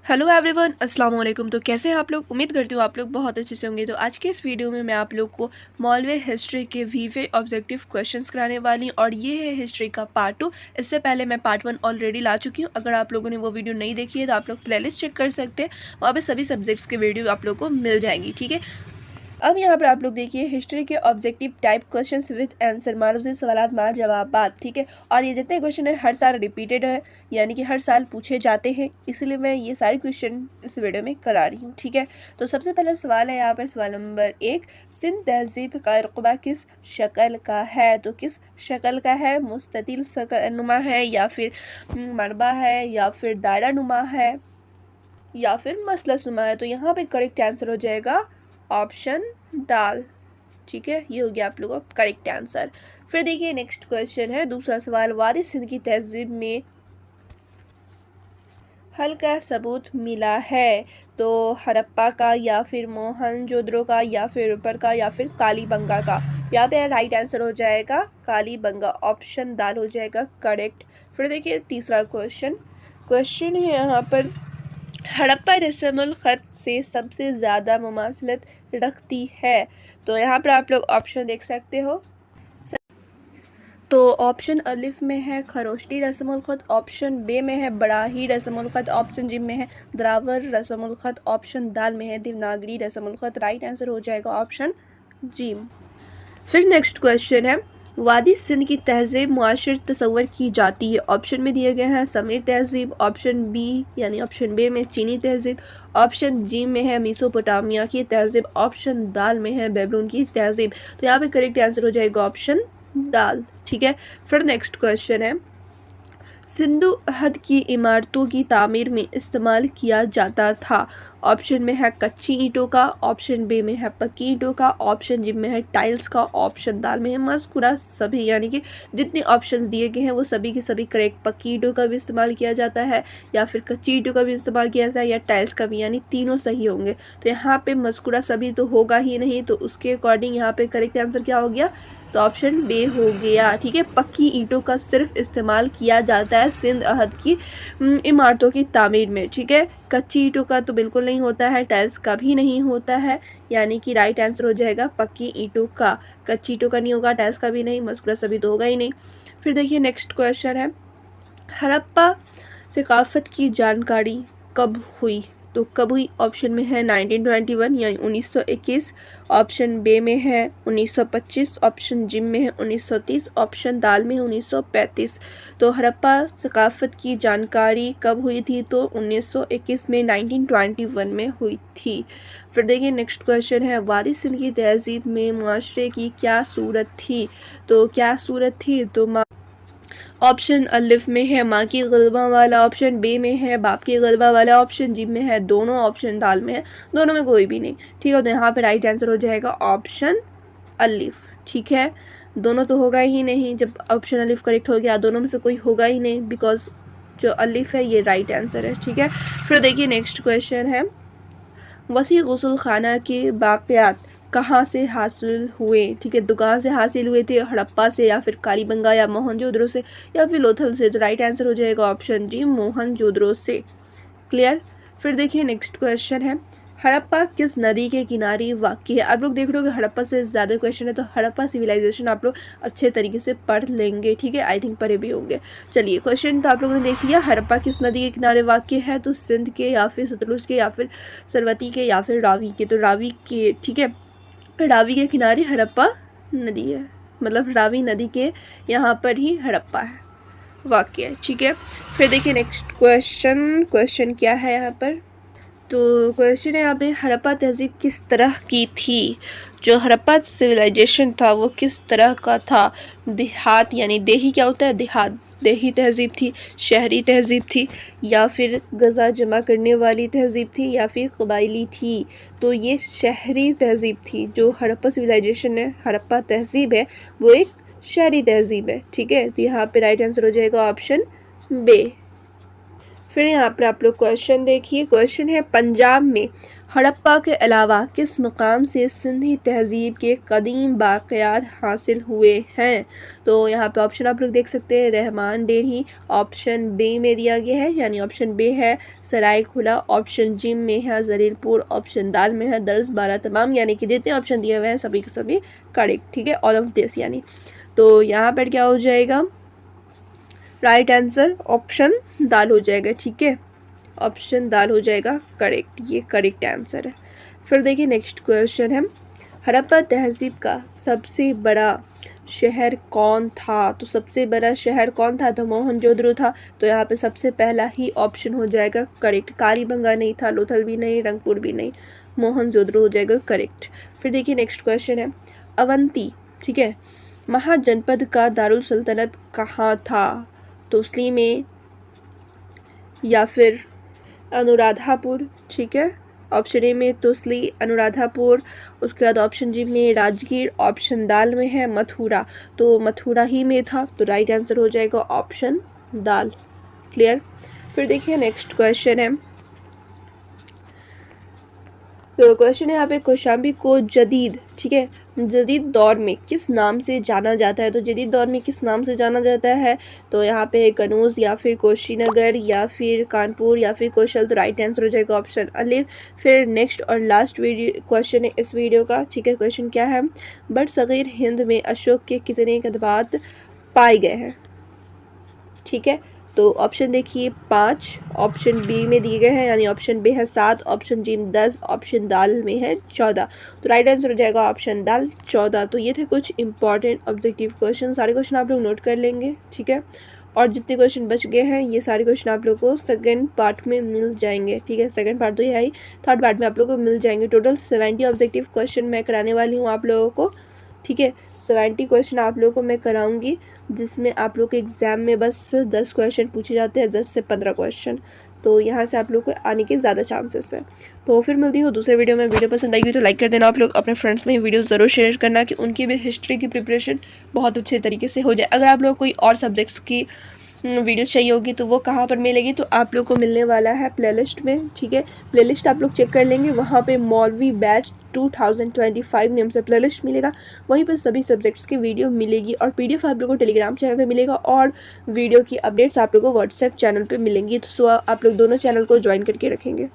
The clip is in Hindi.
हेलो एवरीवन, अस्सलाम वालेकुम। तो कैसे हैं आप लोग? उम्मीद करती हूँ आप लोग बहुत अच्छे से होंगे। तो आज के इस वीडियो में मैं आप लोग को मौलवी हिस्ट्री के वीवे ऑब्जेक्टिव क्वेश्चंस कराने वाली हूँ और ये है हिस्ट्री का पार्ट 2। इससे पहले मैं पार्ट 1 ऑलरेडी ला चुकी हूँ। अगर आप लोगों ने वो वीडियो नहीं देखी है तो आप लोग प्लेलिस्ट चेक कर सकते हैं, वहाँ पे सभी सब्जेक्ट्स के वीडियो आप लोग को मिल जाएंगी। ठीक है, अब यहाँ पर आप लोग देखिए हिस्ट्री के objective type questions with answer, मानो से सवालात मार जवाबात। ठीक है, और ये जितने क्वेश्चन है हर साल रिपीटेड है, यानी कि हर साल पूछे जाते हैं, इसलिए मैं ये सारे क्वेश्चन इस वीडियो में करा रही हूँ। ठीक है, तो सबसे पहला सवाल है यहाँ पर सवाल नंबर 1, सिंध तहजीब का रकबा किस शक्ल का है? तो किस शक्ल का है? मुस्ततिल नुमा है, या फिर मरबा है, या फिर दायरा नुमा है, या फिर मसलस नुमा है? तो यहाँ पे करेक्ट आंसर हो जाएगा ऑप्शन दाल। ठीक है, ये हो गया आप लोगों का करेक्ट आंसर। फिर देखिए नेक्स्ट क्वेश्चन है दूसरा सवाल, वादी सिंध की तहजीब में हल का सबूत मिला है? तो हड़प्पा का, या फिर मोहनजोदड़ो का, या फिर ऊपर का, या फिर कालीबंगा का? यहाँ पे राइट आंसर हो जाएगा कालीबंगा, ऑप्शन दाल हो जाएगा करेक्ट। फिर देखिए तीसरा क्वेश्चन है यहाँ पर, हड़प्पा रस्मुल ख़त से सबसे ज़्यादा मुमासलत रखती है? तो यहाँ पर आप लोग ऑप्शन देख सकते हो। तो ऑप्शन अलिफ में है खरोष्टी रस्मुल ख़त, ऑप्शन बे में है बड़ाही रस्मुल ख़त, ऑप्शन जिम में है द्रावर रस्मुल ख़त, ऑप्शन दाल में है देवनागरी रस्मुल ख़त। राइट आंसर हो जाएगा ऑप्शन जिम। फिर नेक्स्ट क्वेश्चन है, वादी सिंध की तहजीब मुआशर तस्वर की जाती है? ऑप्शन में दिए गए हैं समीर तहजीब, ऑप्शन बी यानी ऑप्शन बे में चीनी तहजीब, ऑप्शन जी में है मेसोपोटामिया की तहजीब, ऑप्शन दाल में है बेबलोन की तहजीब। तो यहाँ पे करेक्ट आंसर हो जाएगा ऑप्शन दाल। ठीक है, फिर नेक्स्ट क्वेश्चन है, सिंधु हद की इमारतों की तामीर में इस्तेमाल किया जाता था? ऑप्शन में है कच्ची ईंटों का, ऑप्शन बी में है पक्की ईंटों का, ऑप्शन जी में है टाइल्स का, ऑप्शन दाल में है मज़कूरा सभी, यानी कि जितने ऑप्शन दिए गए हैं वो सभी के सभी करेक्ट। पक्की ईंटों का भी इस्तेमाल किया जाता है, या फिर कच्ची ईंटों का भी इस्तेमाल किया जाता है, या टाइल्स का भी, यानी तीनों सही होंगे। तो यहाँ पे मज़कूरा सभी तो होगा ही नहीं, तो उसके अकॉर्डिंग यहाँ पे करेक्ट आंसर क्या हो गया? तो ऑप्शन बे हो गया। ठीक है, पक्की ईंटों का सिर्फ इस्तेमाल किया जाता है सिंध अहद की इमारतों की तामीर में। ठीक है, कच्ची ईंटों का तो बिल्कुल नहीं होता है, टाइल्स का भी नहीं होता है, यानी कि राइट आंसर हो जाएगा पक्की ईंटों का। कच्ची ईंटों का नहीं होगा, टाइल्स का भी नहीं, मस्कुरा सभी तो होगा ही नहीं। फिर देखिए नेक्स्ट क्वेश्चन है, हड़प्पा सकाफत की जानकारी कब हुई? तो कब हुई? ऑप्शन में है 1921 यानी 1921, ऑप्शन बे में है 1925, ऑप्शन जिम में है 1930, ऑप्शन दाल में है 1935। तो हड़प्पा सकाफत की जानकारी कब हुई थी? तो 1921 में, 1921 में हुई थी। फिर देखिए नेक्स्ट क्वेश्चन है, वादी सिंध की तहजीब में मुआशरे की क्या सूरत थी? तो क्या सूरत थी? तो ऑप्शन अलिफ में है माँ की गलबा वाला, ऑप्शन बे में है बाप की गलबा वाला, ऑप्शन जी में है दोनों, ऑप्शन दाल में है दोनों में कोई भी नहीं। ठीक है, तो यहाँ पे राइट आंसर हो जाएगा ऑप्शन अलिफ। ठीक है, दोनों तो होगा ही नहीं, जब ऑप्शन अलिफ करेक्ट हो गया दोनों में से कोई होगा ही नहीं, बिकॉज जो अलिफ है ये राइट आंसर है। ठीक है, फिर देखिए नेक्स्ट क्वेश्चन है, वसी गुसल खाना के बाक़ियात कहाँ से हासिल हुए? ठीक है, तो कहाँ से हासिल हुए थे? हड़प्पा से, या फिर कालीबंगा या मोहनजोदड़ो से, या फिर लोथल से? तो राइट आंसर हो जाएगा ऑप्शन जी मोहनजोदड़ो से। क्लियर। फिर देखिए नेक्स्ट क्वेश्चन है, हड़प्पा किस नदी के किनारे वाक़ है? आप लोग देख रहे हो कि हड़प्पा से ज़्यादा क्वेश्चन है, तो हड़प्पा सिविलाइजेशन आप लोग अच्छे तरीके से पढ़ लेंगे। ठीक है, आई थिंक पढ़े भी होंगे। चलिए क्वेश्चन तो आप लोगों ने देख लिया, हड़प्पा किस नदी के किनारे वाक़ है? तो सिंध के, या फिर सतलुज के, या फिर सरवती के, या फिर रावी के? तो रावी के। ठीक है, रावी के किनारे हड़प्पा नदी है, मतलब रावी नदी के यहाँ पर ही हड़प्पा है वाक़ है। ठीक है, फिर देखिए नेक्स्ट क्वेश्चन क्या है यहाँ पर? तो क्वेश्चन है यहाँ पे, हड़प्पा तहजीब किस तरह की थी? जो हड़प्पा सिविलाइजेशन था वो किस तरह का था? देहात यानी देही क्या होता है? देहात, देही तहजीब थी, शहरी तहजीब थी, या फिर गज़ा जमा करने वाली तहजीब थी, या फिर कबायली थी? तो ये शहरी तहजीब थी। जो हड़प्पा सिविलाइजेशन है, हड़प्पा तहजीब है, वो एक शहरी तहजीब है। ठीक है, तो यहाँ पे राइट आंसर हो जाएगा ऑप्शन बे। फिर यहाँ पर आप लोग क्वेश्चन देखिए, क्वेश्चन है, पंजाब में हड़प्पा के अलावा किस मकाम से सिंधी तहज़ीब के कदीम बाक़ियात हासिल हुए हैं? तो यहाँ पे ऑप्शन आप लोग देख सकते हैं, रहमान डेरही ऑप्शन बी में दिया गया है, यानी ऑप्शन बी है सरायखुला, ऑप्शन जी में है जलीलपुर, ऑप्शन दाल में है दर्स बारा तमाम, यानी कि जितने ऑप्शन दिए हुए हैं सभी के सभी करेक्ट, ठीक है, ऑल ऑफ दिस यानी। तो यहाँ पर क्या हो जाएगा, राइट आंसर ऑप्शन दाल हो जाएगा, ठीक है, ऑप्शन दाल हो जाएगा करेक्ट, ये करेक्ट आंसर है। फिर देखिए नेक्स्ट क्वेश्चन है, हड़प्पा तहज़ीब का सबसे बड़ा शहर कौन था? तो सबसे बड़ा शहर कौन था? तो मोहनजोदड़ो था। तो यहाँ पे सबसे पहला ही ऑप्शन हो जाएगा करेक्ट, कालीबंगा नहीं था, लोथल भी नहीं, रंगपुर भी नहीं, मोहनजोदड़ो हो जाएगा करेक्ट। फिर देखिए नेक्स्ट क्वेश्चन है, अवंती, ठीक है, महाजनपद का दारुल सल्तनत कहाँ था? तोसली में या फिर अनुराधापुर, ठीक है, ऑप्शन ए में तोसली अनुराधापुर, उसके बाद ऑप्शन जी में राजगीर, ऑप्शन दाल में है मथुरा, तो मथुरा ही में था, तो राइट आंसर हो जाएगा ऑप्शन दाल, क्लियर। फिर देखिए नेक्स्ट क्वेश्चन है, तो क्वेश्चन है यहाँ पे, कौशाम्बी को जदीद, ठीक है, जदीद दौर में किस नाम से जाना जाता है? तो जदीद दौर में किस नाम से जाना जाता है? तो यहाँ पे कनौज या फिर कुशीनगर या फिर कानपुर या फिर कौशल, तो राइट आंसर हो जाएगा ऑप्शन अलिफ। फिर नेक्स्ट और लास्ट वीडियो क्वेश्चन है इस वीडियो का, ठीक है, क्वेश्चन क्या है, बरसगीर हिंद में अशोक के कितने कदमात पाए गए हैं? ठीक है, तो ऑप्शन देखिए 5, ऑप्शन बी में दिए गए हैं, यानी ऑप्शन बी है 7, ऑप्शन जी में 10, ऑप्शन दाल में है 14, तो राइट आंसर हो जाएगा ऑप्शन दाल 14। तो ये थे कुछ इंपॉर्टेंट ऑब्जेक्टिव क्वेश्चन, सारे क्वेश्चन आप लोग नोट कर लेंगे, ठीक है, और जितने क्वेश्चन बच गए हैं ये सारे क्वेश्चन आप लोग को सेकंड पार्ट में मिल जाएंगे, ठीक है, सेकंड पार्ट तो ये है, थर्ड पार्ट में आप लोग को मिल जाएंगे। टोटल 70 ऑब्जेक्टिव क्वेश्चन मैं कराने वाली हूँ आप लोगों को, ठीक है, 70 क्वेश्चन आप लोगों को मैं कराऊंगी, जिसमें आप लोग के एग्ज़ाम में बस 10 क्वेश्चन पूछे जाते हैं, 10 से 15 क्वेश्चन, तो यहाँ से आप लोग को आने के ज़्यादा चांसेस है। तो फिर मिलती हूँ दूसरे वीडियो में। वीडियो पसंद आई तो लाइक कर देना आप लोग, अपने फ्रेंड्स में वीडियो ज़रूर शेयर करना कि उनकी भी हिस्ट्री की प्रिपरेशन बहुत अच्छे तरीके से हो जाए। अगर आप लोग कोई और सब्जेक्ट्स की वीडियोस चाहिए होगी तो वो कहाँ पर मिलेगी? तो आप लोग को मिलने वाला है प्लेलिस्ट में, ठीक है, प्लेलिस्ट आप लोग चेक कर लेंगे, वहाँ पे मौलवी बैच 2025 नेम से प्लेलिस्ट मिलेगा, वहीं पर सभी सब्जेक्ट्स की वीडियो मिलेगी और पीडीएफ आप लोग को टेलीग्राम चैनल पे मिलेगा और वीडियो की अपडेट्स आप लोग को व्हाट्सएप चैनल पे मिलेंगी। तो आप लोग दोनों चैनल को ज्वाइन करके रखेंगे।